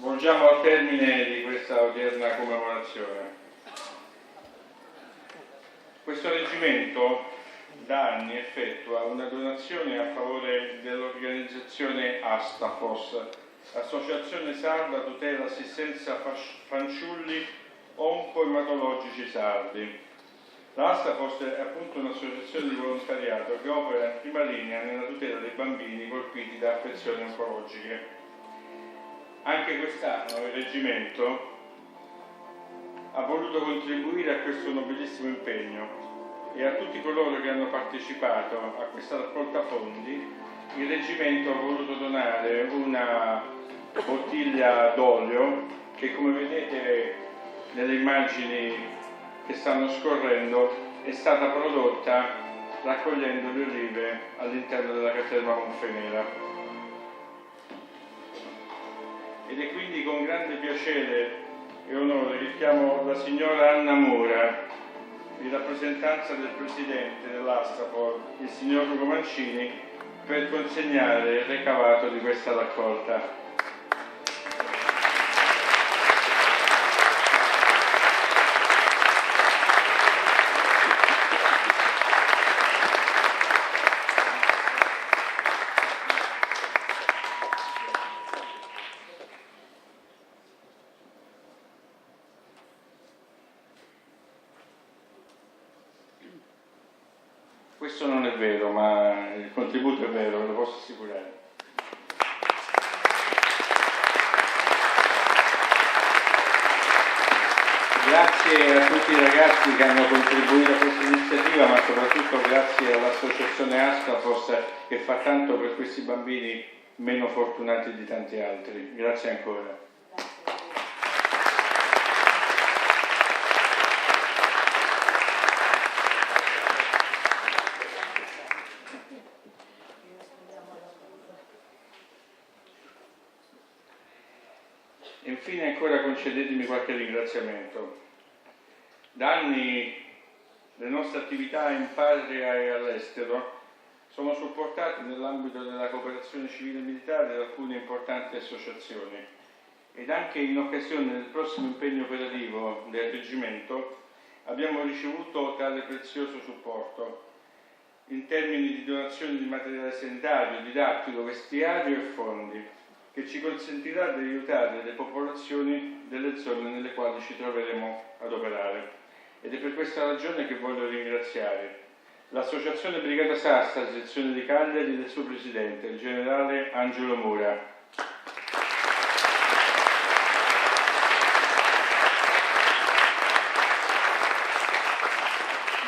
Volgiamo al termine di questa odierna commemorazione. Questo reggimento da anni effettua una donazione a favore dell'organizzazione Astafos, Associazione Sarda Tutela Assistenza Fanciulli Oncoematologici Sardi. L'Astafos è appunto un'associazione di volontariato che opera in prima linea nella tutela dei bambini colpiti da affezioni oncologiche. Anche quest'anno il reggimento ha voluto contribuire a questo nobilissimo impegno e a tutti coloro che hanno partecipato a questa raccolta fondi il reggimento ha voluto donare una bottiglia d'olio che, come vedete nelle immagini che stanno scorrendo, è stata prodotta raccogliendo le olive all'interno della caserma Monfenera. Ed è quindi con grande piacere e onore che chiamo la signora Anna Mura, in rappresentanza del presidente dell'Astapor, il signor Ugo Mancini, per consegnare il ricavato di questa raccolta. Questo non è vero, ma il contributo è vero, ve lo posso assicurare. Grazie a tutti i ragazzi che hanno contribuito a questa iniziativa, ma soprattutto grazie all'associazione Astafos che fa tanto per questi bambini meno fortunati di tanti altri. Grazie ancora. Infine ancora concedetemi qualche ringraziamento. Da anni le nostre attività in patria e all'estero sono supportate nell'ambito della cooperazione civile e militare da alcune importanti associazioni ed anche in occasione del prossimo impegno operativo del reggimento abbiamo ricevuto tale prezioso supporto in termini di donazioni di materiale sanitario, didattico, vestiario e fondi, che ci consentirà di aiutare le popolazioni delle zone nelle quali ci troveremo ad operare. Ed è per questa ragione che voglio ringraziare l'Associazione Brigata Sassari, sezione di Cagliari, del suo presidente, il generale Angelo Mura,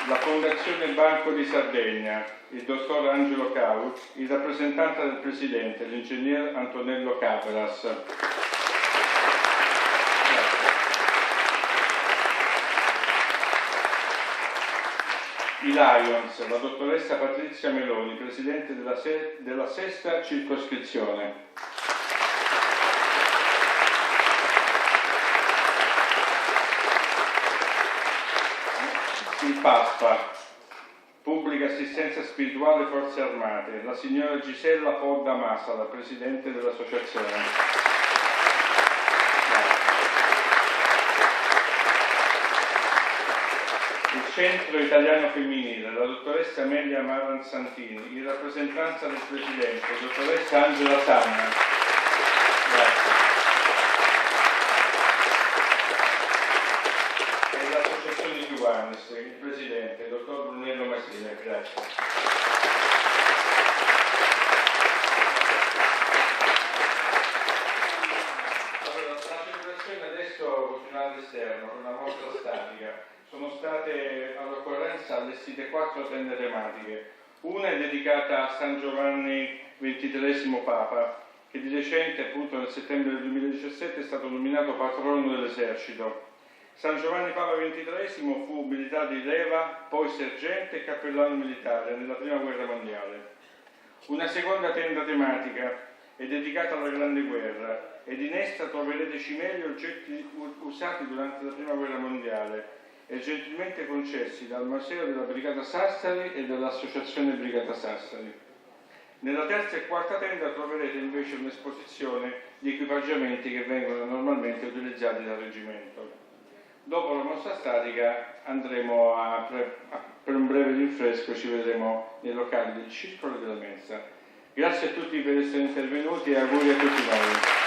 la Fondazione Banco di Sardegna, il dottor Angelo Cau, il rappresentante del presidente, l'ingegner Antonello Caperas. I Lions, la dottoressa Patrizia Meloni, presidente della sesta circoscrizione. Il Paspa, Pubblica Assistenza Spirituale Forze Armate, la signora Gisella Podda Masala, presidente dell'associazione. Il Centro Italiano Femminile, la dottoressa Amelia Maranzantini, in rappresentanza del presidente, dottoressa Angela Sanna. Grazie. E l'associazione di Juanes, il presidente, dottor Brunello Masile. Grazie. Allora, la celebrazione adesso continuerà all'esterno, con una mostra statica. Sono state all'occorrenza allestite 4 tende tematiche. Una è dedicata a San Giovanni XXIII Papa, che di recente, appunto nel settembre del 2017, è stato nominato patrono dell'esercito. San Giovanni Papa XXIII fu militare di leva, poi sergente e cappellano militare nella Prima Guerra Mondiale. Una seconda tenda tematica è dedicata alla Grande Guerra ed in essa troverete cimeli e oggetti usati durante la Prima Guerra Mondiale e gentilmente concessi dal Museo della Brigata Sassari e dall'Associazione Brigata Sassari. Nella terza e quarta tenda troverete invece un'esposizione di equipaggiamenti che vengono normalmente utilizzati dal reggimento. Dopo la mostra statica andremo per un breve rinfresco, ci vedremo nei locali del circolo e della mensa. Grazie a tutti per essere intervenuti e auguri a tutti noi.